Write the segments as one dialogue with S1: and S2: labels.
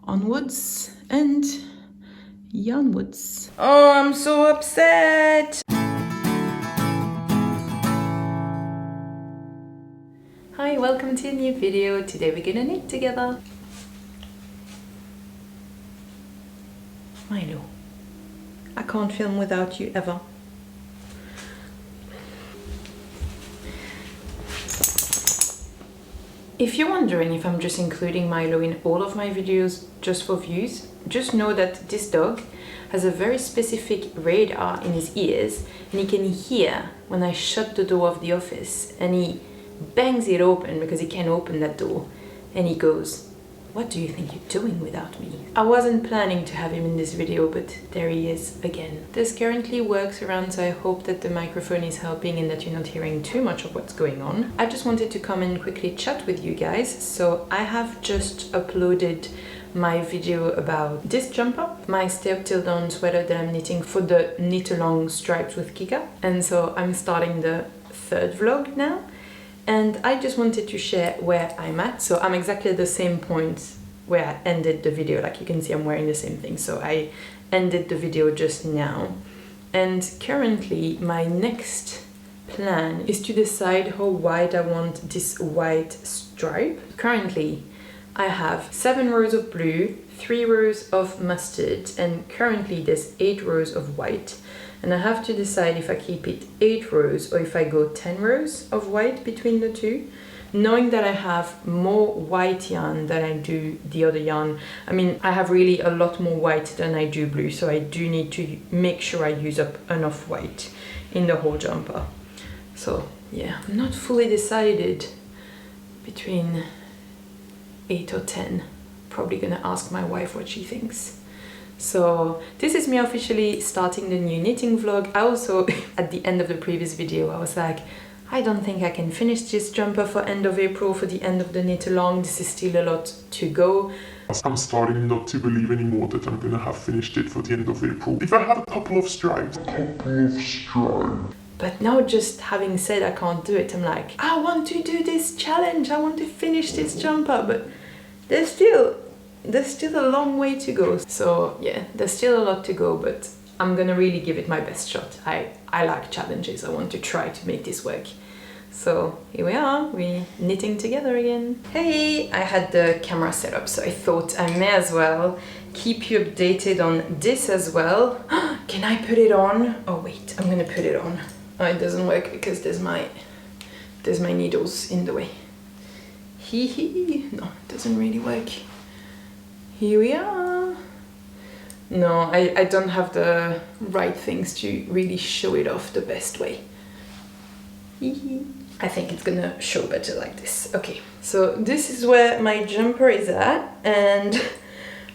S1: onwards and yarnwards. Oh, I'm so upset! Hi, welcome to a new video. Today we're gonna knit together. Milo, I can't film without you ever. If you're wondering if I'm just including Milo in all of my videos just for views, just know that this dog has a very specific radar in his ears and he can hear when I shut the door of the office, and he bangs it open because he can't open that door, and he goes, "What do you think you're doing without me?" I wasn't planning to have him in this video, but there he is again. There's currently works around, so I hope that the microphone is helping and that you're not hearing too much of what's going on. I just wanted to come and quickly chat with you guys. So I have just uploaded my video about this jumper, my Stay Up Till Dawn sweater that I'm knitting for the knit along stripes with Kika. And so I'm starting the third vlog now. And I just wanted to share where I'm at. So I'm exactly at the same point where I ended the video. Like you can see, I'm wearing the same thing. So I ended the video just now. And currently my next plan is to decide how wide I want this white stripe. Currently I have 7 rows of blue, 3 rows of mustard, and currently there's 8 rows of white. And I have to decide if I keep it 8 rows or if I go 10 rows of white between the two, knowing that I have more white yarn than I do the other yarn. I mean, I have really a lot more white than I do blue, so I do need to make sure I use up enough white in the whole jumper. So yeah, I'm not fully decided between 8 or 10. Probably gonna ask my wife what she thinks. So this is me officially starting the new knitting vlog. I also, at the end of the previous video, I was like, I don't think I can finish this jumper for end of April, for the end of the knit along. This is still a lot to go.
S2: I'm starting not to believe anymore that I'm gonna have finished it for the end of April. If I had a couple of stripes.
S1: But now, just having said I can't do it, I'm like, I want to do this challenge. I want to finish this jumper, but there's still a long way to go. So yeah, there's still a lot to go, but I'm gonna really give it my best shot. I like challenges. I want to try to make this work. So here we are, we're knitting together again. Hey, I had the camera set up, so I thought I may as well keep you updated on this as well. Can I put it on? Oh wait, I'm gonna put it on. Oh, it doesn't work because there's my needles in the way. Hee hee. No, it doesn't really work. Here we are. No, I don't have the right things to really show it off the best way. I think it's gonna show better like this. Okay, so this is where my jumper is at, and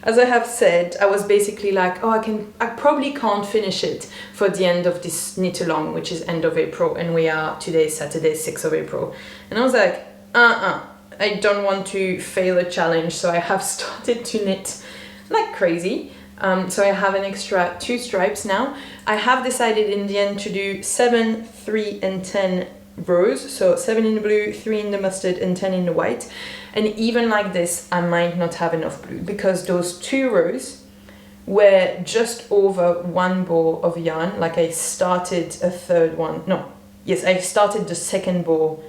S1: as I have said, I was basically like, oh, I probably can't finish it for the end of this knit along, which is end of April, and we are today Saturday, 6th of April. And I was like, I don't want to fail a challenge, so I have started to knit like crazy. So I have an extra 2 stripes now. I have decided in the end to do 7, 3 and 10 rows. So 7 in the blue, 3 in the mustard and 10 in the white. And even like this, I might not have enough blue because those 2 rows were just over 1 ball of yarn. Like I started a third one. No, yes, I started the second ball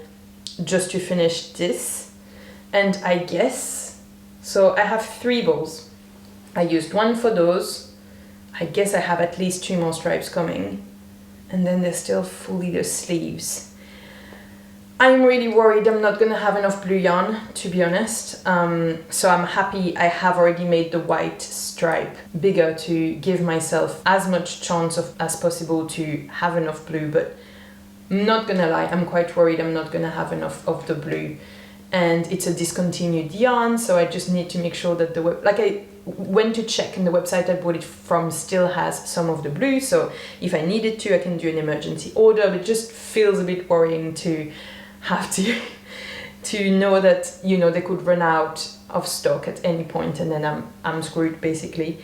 S1: just to finish this. And I guess, so I have 3 balls. I used 1 for those. I guess I have at least 2 more stripes coming. And then there's still fully the sleeves. I'm really worried I'm not gonna have enough blue yarn, to be honest. So I'm happy I have already made the white stripe bigger to give myself as much chance as possible to have enough blue. But I'm not gonna lie, I'm quite worried I'm not gonna have enough of the blue. And it's a discontinued yarn, so I just need to make sure that I went to check, and the website I bought it from still has some of the blue, so if I needed to, I can do an emergency order. But it just feels a bit worrying to have to know that, you know, they could run out of stock at any point, and then I'm screwed basically.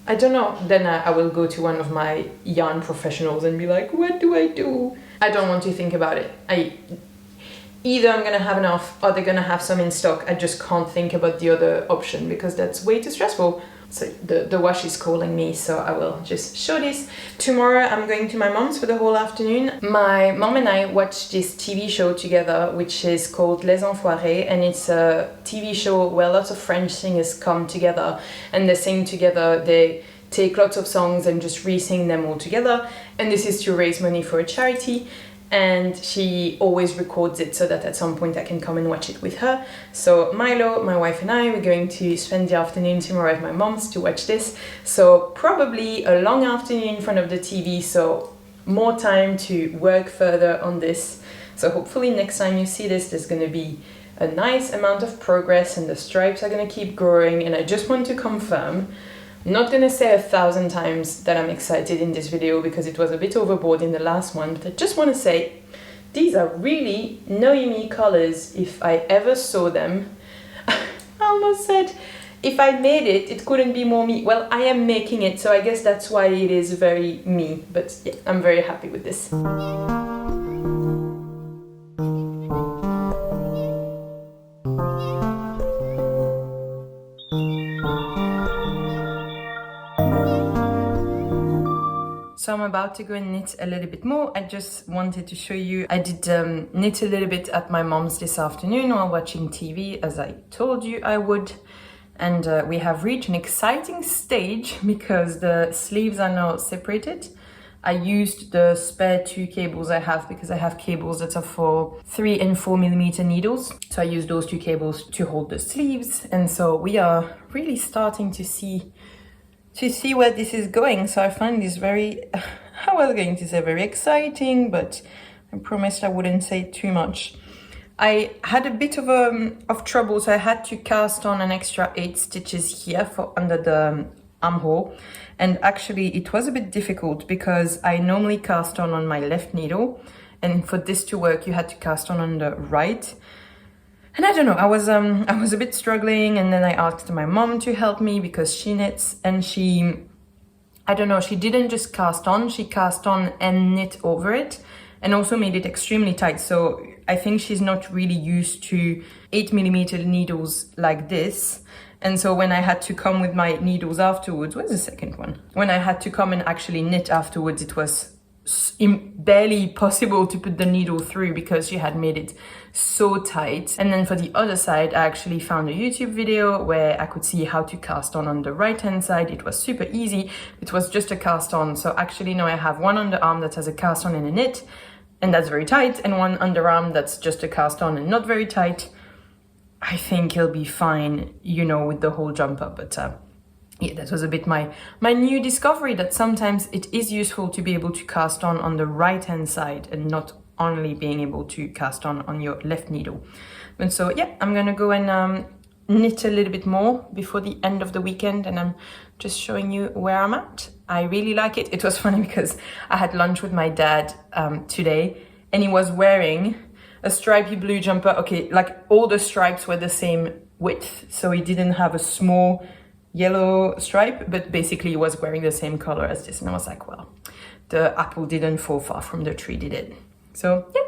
S1: I don't know, then I will go to one of my yarn professionals and be like, what do I do? I don't want to think about it. either I'm gonna have enough or they're gonna have some in stock. I just can't think about the other option because that's way too stressful. So the wash is calling me, so I will just show this. Tomorrow I'm going to my mom's for the whole afternoon. My mom and I watched this TV show together, which is called Les Enfoirés, and it's a TV show where lots of French singers come together and they sing together. They take lots of songs and just re-sing them all together, and this is to raise money for a charity. And she always records it so that at some point I can come and watch it with her. So Milo, my wife, and I, we're going to spend the afternoon tomorrow at my mom's to watch this. So probably a long afternoon in front of the TV, so more time to work further on this. So hopefully next time you see this, there's going to be a nice amount of progress and the stripes are going to keep growing. And I just want to confirm, I'm not gonna say 1,000 times that I'm excited in this video because it was a bit overboard in the last one, but I just want to say these are really Noémie colors if I ever saw them. I almost said if I made it, it couldn't be more me. Well, I am making it, so I guess that's why it is very me, but yeah, I'm very happy with this. So I'm about to go and knit a little bit more. I just wanted to show you, I did knit a little bit at my mom's this afternoon while watching TV, as I told you I would. And we have reached an exciting stage because the sleeves are now separated. I used the spare 2 cables I have because I have cables that are for 3 and 4 millimeter needles. So I used those 2 cables to hold the sleeves. And so we are really starting to see where this is going. So I find this very, I was going to say very exciting, but I promised I wouldn't say too much. I had a bit of trouble, so I had to cast on an extra 8 stitches here for under the armhole. And actually it was a bit difficult because I normally cast on my left needle, and for this to work you had to cast on the right. And I don't know, I was a bit struggling, and then I asked my mom to help me because she knits, and I don't know, she didn't just cast on, she cast on and knit over it, and also made it extremely tight. So I think she's not really used to 8 millimeter needles like this. And so when I had to come with my needles afterwards, where's the second one? When I had to come and actually knit afterwards, it was barely possible to put the needle through because she had made it so tight. And then for the other side, I actually found a YouTube video where I could see how to cast on the right hand side. It was super easy. It was just a cast on. So actually now I have one underarm that has a cast on and a knit, and that's very tight, and one underarm that's just a cast on and not very tight. I think he'll be fine, you know, with the whole jumper, but yeah, that was a bit my new discovery, that sometimes it is useful to be able to cast on the right hand side and not only being able to cast on your left needle. And so yeah, I'm gonna go and knit a little bit more before the end of the weekend, and I'm just showing you where I'm at. I really like it. It was funny because I had lunch with my dad today, and he was wearing a stripy blue jumper. Okay, like all the stripes were the same width, so he didn't have a small yellow stripe, but basically he was wearing the same color as this, and I was like, well, the apple didn't fall far from the tree, did it? So yeah,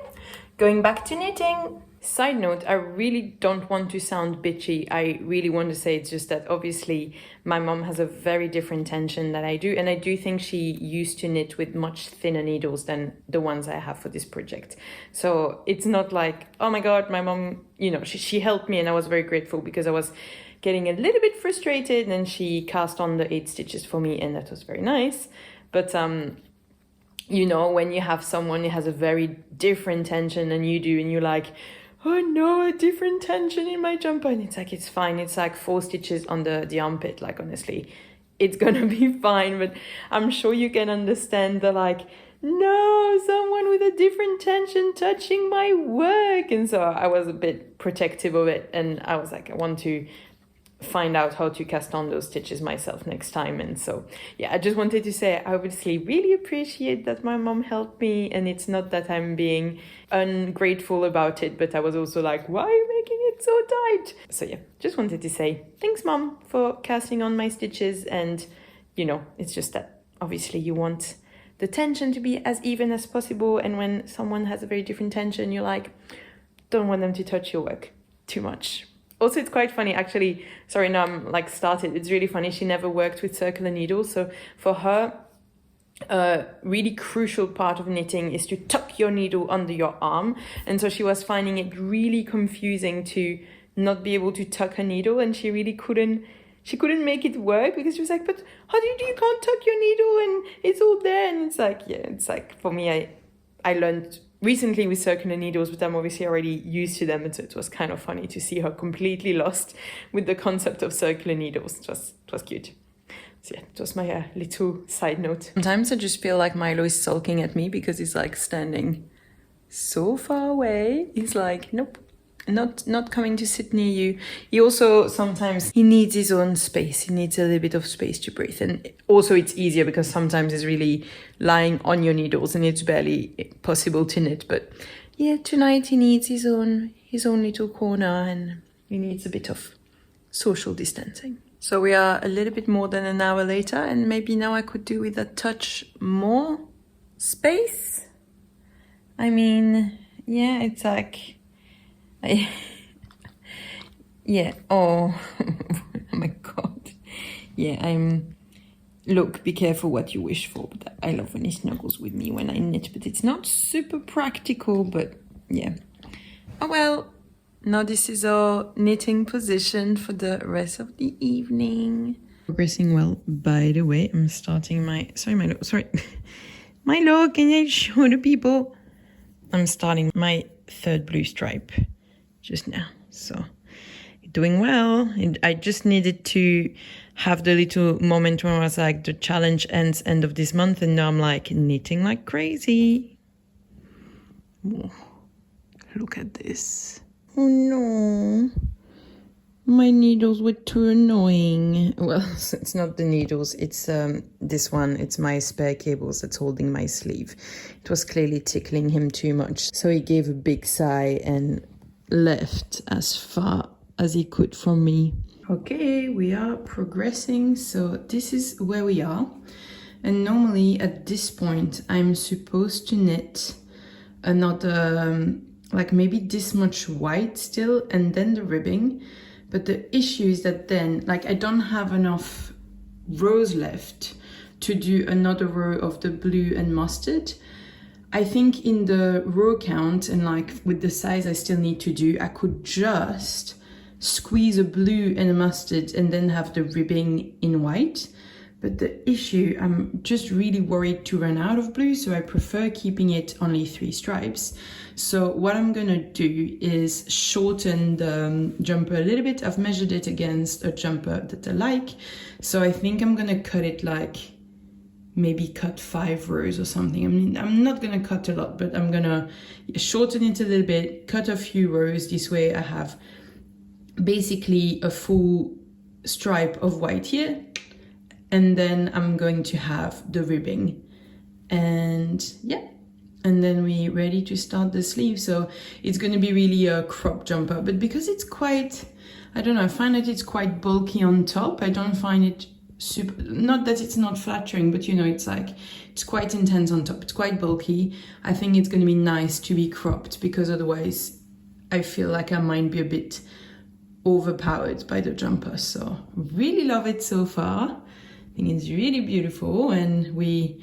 S1: going back to knitting. Side note, I really don't want to sound bitchy. I really want to say it's just that obviously my mom has a very different tension than I do, and I do think she used to knit with much thinner needles than the ones I have for this project. So it's not like, oh my god, my mom, you know, she helped me, and I was very grateful because I was getting a little bit frustrated, and she cast on the 8 stitches for me, and that was very nice. But you know, when you have someone who has a very different tension than you do, and you're like, oh no, a different tension in my jumper, and it's like, it's fine, it's like 4 stitches under the armpit, like honestly, it's gonna be fine. But I'm sure you can understand the like, no, someone with a different tension touching my work. And so I was a bit protective of it, and I was like, I want to find out how to cast on those stitches myself next time. And so yeah, I just wanted to say I obviously really appreciate that my mom helped me, and it's not that I'm being ungrateful about it, but I was also like, why are you making it so tight? So yeah, just wanted to say thanks, mom, for casting on my stitches. And you know, it's just that obviously you want the tension to be as even as possible, and when someone has a very different tension, you're like, don't want them to touch your work too much. Also, it's quite funny, actually. Sorry, now I'm like started. It's really funny. She never worked with circular needles. So for her, a really crucial part of knitting is to tuck your needle under your arm. And so she was finding it really confusing to not be able to tuck her needle. And she really couldn't make it work because she was like, but how do you do? You can't tuck your needle and it's all there. And it's like, yeah, it's like for me, I learned recently with circular needles, but I'm obviously already used to them. And so it was kind of funny to see her completely lost with the concept of circular needles. It was cute. So yeah, it was my little side note. Sometimes I just feel like Milo is sulking at me because he's like standing so far away. He's like, nope, not coming to sit near you. He also sometimes he needs his own space. He needs a little bit of space to breathe. And also it's easier because sometimes he's really lying on your needles and it's barely possible to knit. But yeah, tonight he needs his own little corner and he needs a bit of social distancing. So we are a little bit more than an hour later, and maybe now I could do with a touch more space. I mean, yeah, it's like, yeah, oh, oh my God. Yeah, look, be careful what you wish for, but I love when he snuggles with me when I knit, but it's not super practical, but yeah. Oh well. Now this is our knitting position for the rest of the evening. Progressing well, by the way. I'm starting Milo, can you show the people? I'm starting my third blue stripe just now. So doing well. I just needed to have the little moment where I was like, the challenge ends end of this month, and now I'm like knitting like crazy. Oh, look at this. Oh no, my needles were too annoying. Well, it's not the needles, it's this one. It's my spare cables that's holding my sleeve. It was clearly tickling him too much. So he gave a big sigh and left as far as he could from me. Okay, we are progressing. So this is where we are. And normally at this point, I'm supposed to knit another... like maybe this much white still and then the ribbing, but the issue is that then like I don't have enough rows left to do another row of the blue and mustard. I think in the row count and like with the size I still need to do, I could just squeeze a blue and a mustard and then have the ribbing in white. But the issue, I'm just really worried to run out of blue, so I prefer keeping it only 3 stripes. So what I'm gonna do is shorten the jumper a little bit. I've measured it against a jumper that I like. So I think I'm gonna cut it like, maybe cut 5 rows or something. I mean, I'm not gonna cut a lot, but I'm gonna shorten it a little bit, cut a few rows. This way I have basically a full stripe of white here. And then I'm going to have the ribbing, and yeah, and then we're ready to start the sleeve. So it's going to be really a crop jumper, but because it's quite, I don't know, I find that it's quite bulky on top. I don't find it super, not that it's not flattering, but you know, it's like, it's quite intense on top. It's quite bulky. I think it's going to be nice to be cropped because otherwise I feel like I might be a bit overpowered by the jumper. So really love it so far. I think it's really beautiful, and we're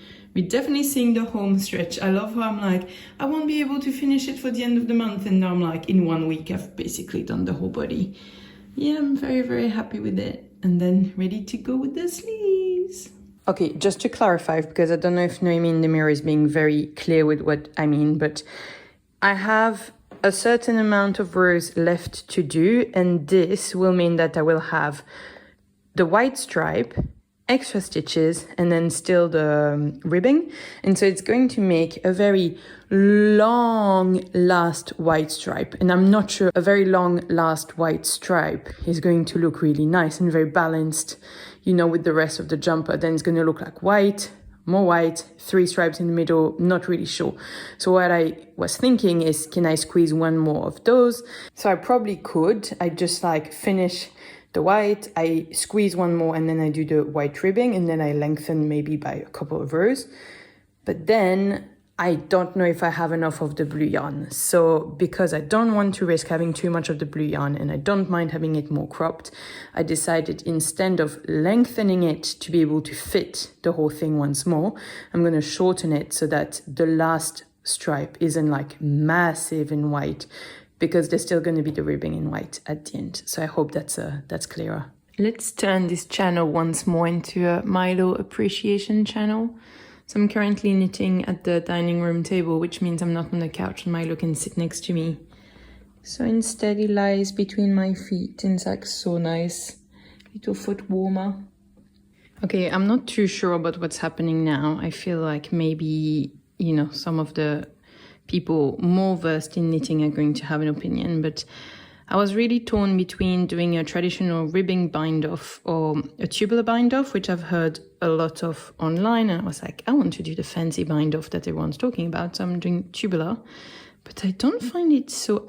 S1: definitely seeing the home stretch. I love how I'm like, I won't be able to finish it for the end of the month, and now I'm like, in 1 week I've basically done the whole body. Yeah, I'm very, very happy with it. And then ready to go with the sleeves. Okay, just to clarify, because I don't know if Noémie in the mirror is being very clear with what I mean, but I have a certain amount of rows left to do, and this will mean that I will have the white stripe, extra stitches, and then still the ribbing. And so it's going to make a very long last white stripe. And I'm not sure a very long last white stripe is going to look really nice and very balanced, you know, with the rest of the jumper. Then it's going to look like white, more white, 3 stripes in the middle, not really sure. So what I was thinking is, can I squeeze one more of those? So I probably could. I just like finish the white, I squeeze one more, and then I do the white ribbing, and then I lengthen maybe by a couple of rows. But then I don't know if I have enough of the blue yarn. So because I don't want to risk having too much of the blue yarn and I don't mind having it more cropped, I decided instead of lengthening it to be able to fit the whole thing once more, I'm going to shorten it so that the last stripe isn't like massive in white, because there's still going to be the ribbing in white at the end. So I hope that's clearer. Let's turn this channel once more into a Milo appreciation channel. So I'm currently knitting at the dining room table, which means I'm not on the couch and Milo can sit next to me. So instead he lies between my feet and it's like so nice. Little foot warmer. Okay, I'm not too sure about what's happening now. I feel like maybe, you know, some of the people more versed in knitting are going to have an opinion, but I was really torn between doing a traditional ribbing bind-off or a tubular bind-off, which I've heard a lot of online, and I was like, I want to do the fancy bind-off that everyone's talking about, so I'm doing tubular, but I don't find it so...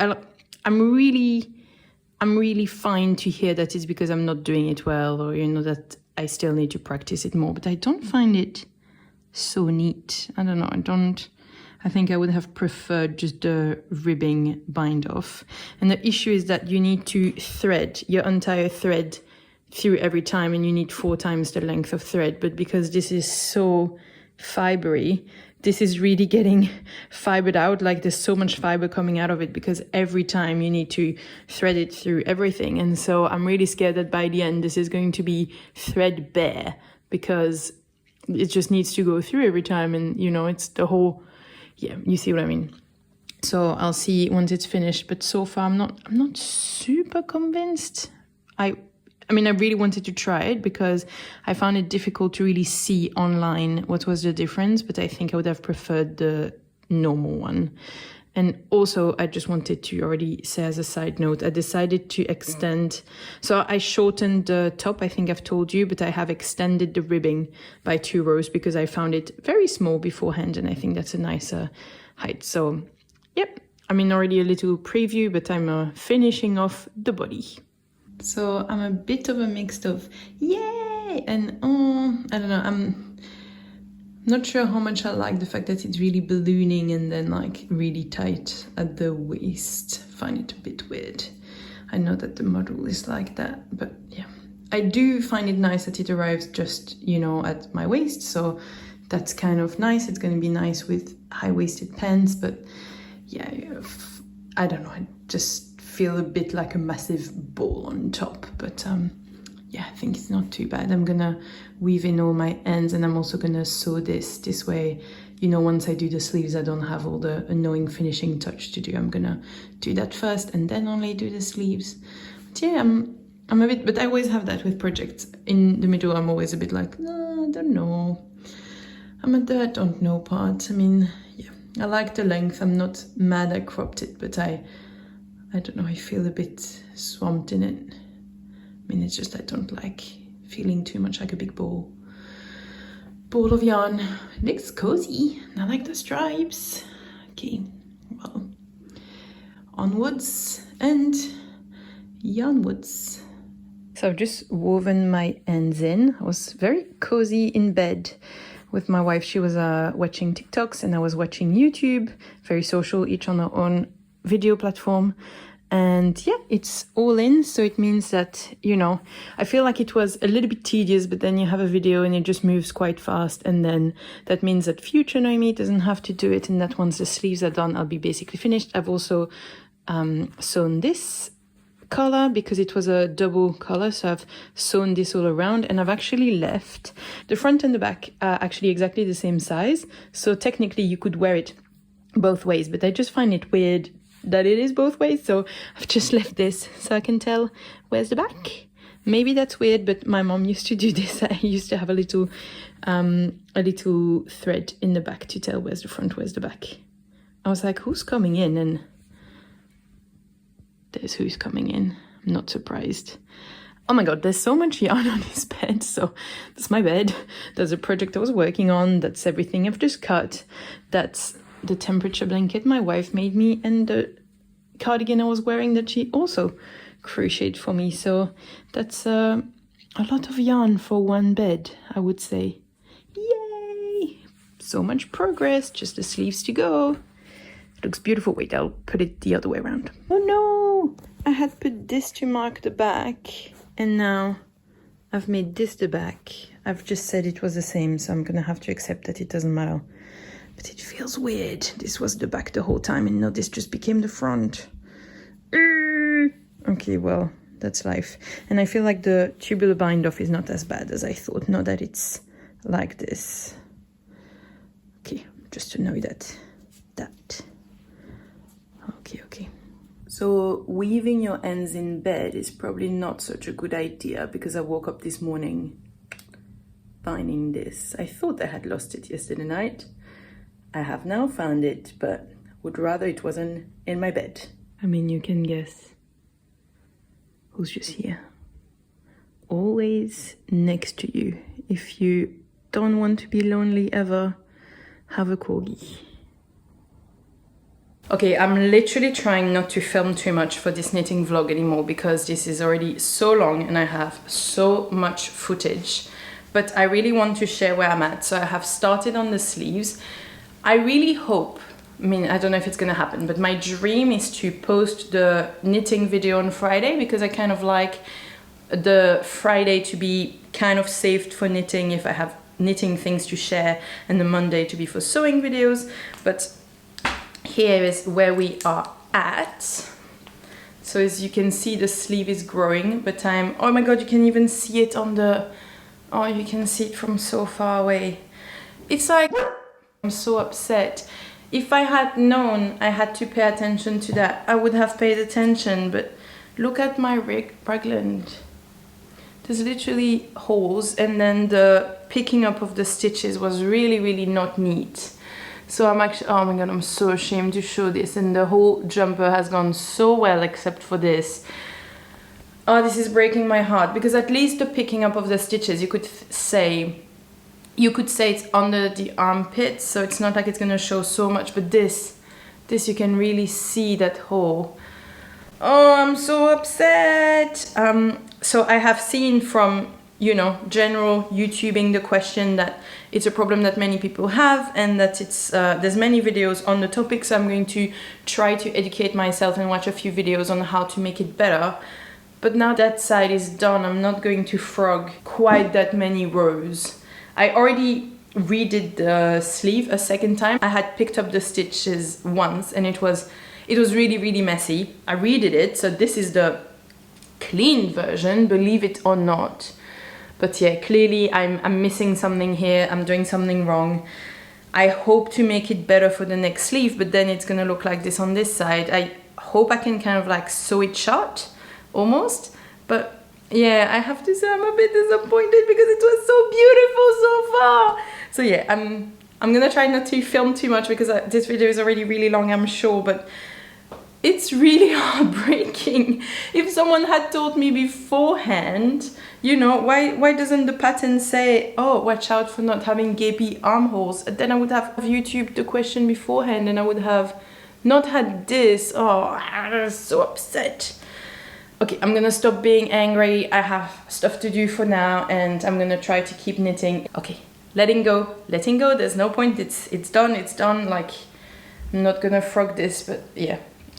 S1: I'm really fine to hear that it's because I'm not doing it well, or, you know, that I still need to practice it more, but I don't find it so neat. I don't know, I think I would have preferred just the ribbing bind off. And the issue is that you need to thread your entire thread through every time, and you need 4 times the length of thread. But because this is so fibery, this is really getting fibered out. Like there's so much fiber coming out of it because every time you need to thread it through everything. And so I'm really scared that by the end, this is going to be threadbare because it just needs to go through every time. And, you know, it's the whole... Yeah, you see what I mean. So I'll see once it's finished. But so far, I'm not super convinced. I mean, I really wanted to try it because I found it difficult to really see online what was the difference. But I think I would have preferred the normal one. And also, I just wanted to already say as a side note, I decided to extend. So I shortened the top, I think I've told you, but I have extended the ribbing by 2 rows because I found it very small beforehand. And I think that's a nicer height. So, yep, I mean, already a little preview, but I'm finishing off the body. So I'm a bit of a mix of yay and I don't know, I'm not sure how much I like the fact that it's really ballooning and then like really tight at the waist. Find it a bit weird. I know that the model is like that, but yeah. I do find it nice that it arrives just, you know, at my waist. So that's kind of nice. It's going to be nice with high-waisted pants, but yeah, I don't know. I just feel a bit like a massive ball on top, but yeah, I think it's not too bad. I'm gonna weave in all my ends and I'm also gonna sew this way. You know, once I do the sleeves, I don't have all the annoying finishing touch to do. I'm gonna do that first and then only do the sleeves. But yeah, I'm a bit, but I always have that with projects. In the middle, I'm always a bit like, no, I don't know. I'm at the I don't know part. I mean, yeah, I like the length. I'm not mad I cropped it, but I don't know, I feel a bit swamped in it. I mean, it's just I don't like feeling too much like a big ball of yarn. It looks cozy. I like the stripes. Okay, well, onwards and yarnwards. So I've just woven my ends in. I was very cozy in bed with my wife. She was watching TikToks and I was watching YouTube. Very social, each on our own video platform. And yeah, it's all in, so it means that, you know, I feel like it was a little bit tedious, but then you have a video and it just moves quite fast, and then that means that future Noémie doesn't have to do it, and that once the sleeves are done, I'll be basically finished. I've also sewn this color because it was a double color, so I've sewn this all around, and I've actually left the front and the back are actually exactly the same size, so technically you could wear it both ways, but I just find it weird that it is both ways, so I've just left this so I can tell where's the back. Maybe that's weird, but my mom used to do this. I used to have a little thread in the back to tell where's the front, where's the back. I was like, who's coming in? And there's who's coming in. I'm not surprised. Oh my god, there's so much yarn on this bed. So that's my bed. There's a project I was working on. That's everything I've just cut. That's the temperature blanket my wife made me, and the cardigan I was wearing that she also crocheted for me. So that's a lot of yarn for one bed, I would say. Yay! So much progress, just the sleeves to go. It looks beautiful. Wait, I'll put it the other way around. Oh no! I had put this to mark the back, and now I've made this the back. I've just said it was the same, so I'm gonna have to accept that it doesn't matter. But it feels weird. This was the back the whole time, and now this just became the front. Okay, well, that's life. And I feel like the tubular bind off is not as bad as I thought, now that it's like this. Okay, just to know that. Okay. So weaving your ends in bed is probably not such a good idea, because I woke up this morning finding this. I thought I had lost it yesterday night. I have now found it, but would rather it wasn't in my bed. I mean, you can guess who's just here. Always next to you. If you don't want to be lonely ever, have a corgi. Okay, I'm literally trying not to film too much for this knitting vlog anymore, because this is already so long and I have so much footage. But I really want to share where I'm at. So I have started on the sleeves. I really hope, I mean, I don't know if it's gonna happen, but my dream is to post the knitting video on Friday, because I kind of like the Friday to be kind of saved for knitting if I have knitting things to share, and the Monday to be for sewing videos. But here is where we are at. So as you can see, the sleeve is growing, but oh my god, you can even see it on the, oh, you can see it from so far away. It's like, I'm so upset. If I had known I had to pay attention to that, I would have paid attention, but look at my raglan. There's literally holes, and then the picking up of the stitches was really, really not neat. So I'm actually, oh my god, I'm so ashamed to show this, and the whole jumper has gone so well except for this. Oh, this is breaking my heart, because at least the picking up of the stitches, you could say it's under the armpit, so it's not like it's gonna show so much, but this you can really see that hole. Oh, I'm so upset. So I have seen from, you know, general YouTubing the question that it's a problem that many people have, and that it's there's many videos on the topic, so I'm going to try to educate myself and watch a few videos on how to make it better. But now that side is done, I'm not going to frog quite that many rows. I already redid the sleeve a second time. I had picked up the stitches once, and it was really, really messy. I redid it, so this is the clean version, believe it or not. But yeah, clearly I'm missing something here. I'm doing something wrong. I hope to make it better for the next sleeve, but then it's gonna look like this on this side. I hope I can kind of like sew it shut, almost. But yeah, I have to say I'm a bit disappointed, because it was so beautiful so far. So yeah, I'm gonna try not to film too much, because this video is already really long, I'm sure, but it's really heartbreaking. If someone had told me beforehand, you know, why doesn't the pattern say, oh, watch out for not having gapy armholes? Then I would have YouTubed the question beforehand, and I would have not had this. Oh, I'm so upset. Okay, I'm gonna stop being angry. I have stuff to do for now, and I'm gonna try to keep knitting. Okay, letting go. There's no point. It's done. Like, I'm not gonna frog this, but yeah.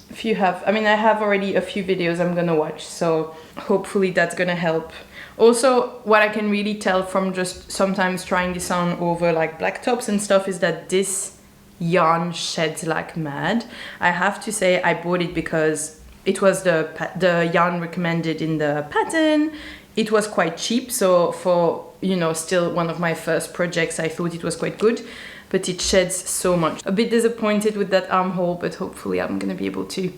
S1: If you have, I mean, I have already a few videos I'm gonna watch, so hopefully that's gonna help. Also, what I can really tell from just sometimes trying this on over like black tops and stuff is that this yarn sheds like mad. I have to say I bought it because it was the yarn recommended in the pattern. It was quite cheap, so for, you know, still one of my first projects, I thought it was quite good. But it sheds so much. A bit disappointed with that armhole, but hopefully I'm gonna be able to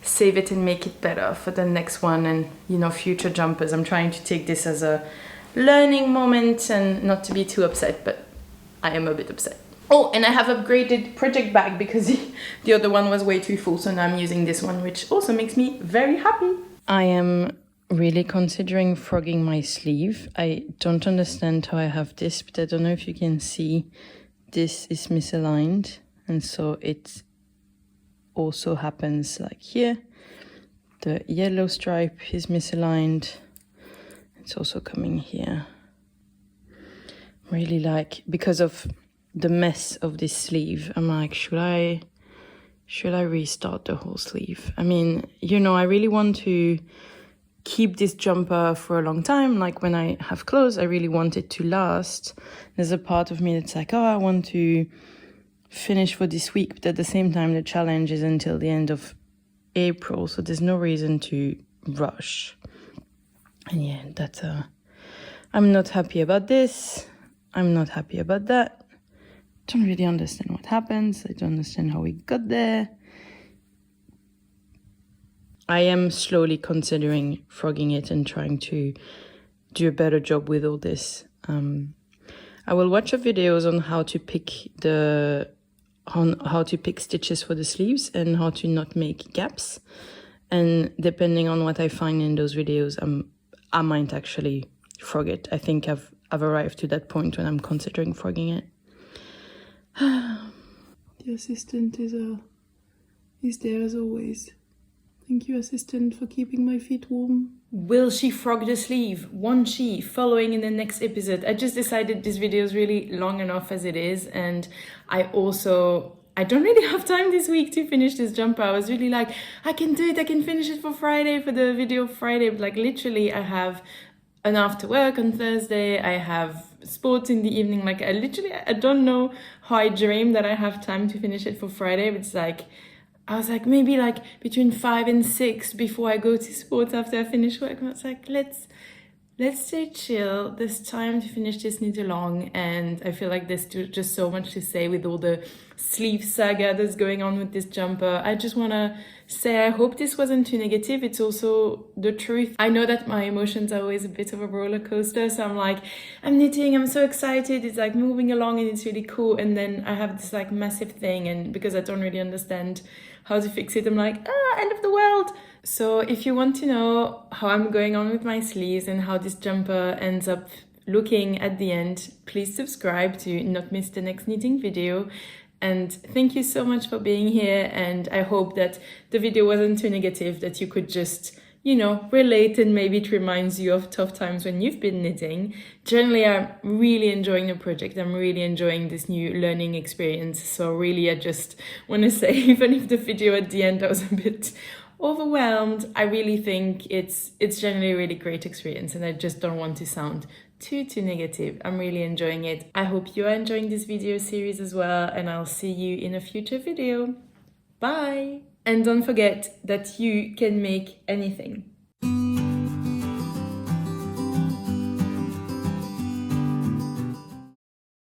S1: save it and make it better for the next one, and, you know, future jumpers. I'm trying to take this as a learning moment and not to be too upset, but I am a bit upset. Oh, and I have upgraded project bag, because the other one was way too full, so now I'm using this one, which also makes me very happy. I am really considering frogging my sleeve. I don't understand how I have this, but I don't know if you can see. This is misaligned, and so it also happens like here. The yellow stripe is misaligned. It's also coming here. Really like, because of the mess of this sleeve. I'm like, should I restart the whole sleeve? I mean, you know, I really want to keep this jumper for a long time. Like when I have clothes, I really want it to last. There's a part of me that's like, oh, I want to finish for this week, but at the same time, the challenge is until the end of April, so there's no reason to rush. And yeah, that's I'm not happy about this. I'm not happy about that. Don't really understand what happens. I don't understand how we got there. I am slowly considering frogging it and trying to do a better job with all this. I will watch a videos on how to pick stitches for the sleeves and how to not make gaps. And depending on what I find in those videos, I might actually frog it. I think I've arrived to that point when I'm considering frogging it. The assistant is there as always. Thank you, assistant, for keeping my feet warm. Will she frog the sleeve? Won't she? Following in the next episode. I just decided this video is really long enough as it is, and I don't really have time this week to finish this jumper. I was really like, I can do it, I can finish it for Friday, for the video Friday. But like literally I have an after work on Thursday, I have sports in the evening. Like I don't know how I dream that I have time to finish it for Friday, but it's like, I was like, maybe like between 5 and 6 before I go to sports after I finish work. And I was like, let's stay chill. There's time to finish this knit along. And I feel like there's just so much to say with all the sleeve saga that's going on with this jumper. I just want to say, I hope this wasn't too negative. It's also the truth. I know that my emotions are always a bit of a roller coaster. So I'm like, I'm knitting, I'm so excited. It's like moving along and it's really cool. And then I have this like massive thing. And because I don't really understand how to fix it, I'm like, end of the world. So if you want to know how I'm going on with my sleeves and how this jumper ends up looking at the end, please subscribe to not miss the next knitting video. And thank you so much for being here. And I hope that the video wasn't too negative, that you could just, you know, relate, and maybe it reminds you of tough times when you've been knitting. Generally, I'm really enjoying the project. I'm really enjoying this new learning experience. So really, I just want to say, even if the video at the end I was a bit overwhelmed, I really think it's generally a really great experience, and I just don't want to sound too negative. I'm really enjoying it. I hope you are enjoying this video series as well, and I'll see you in a future video. Bye! And don't forget that you can make anything.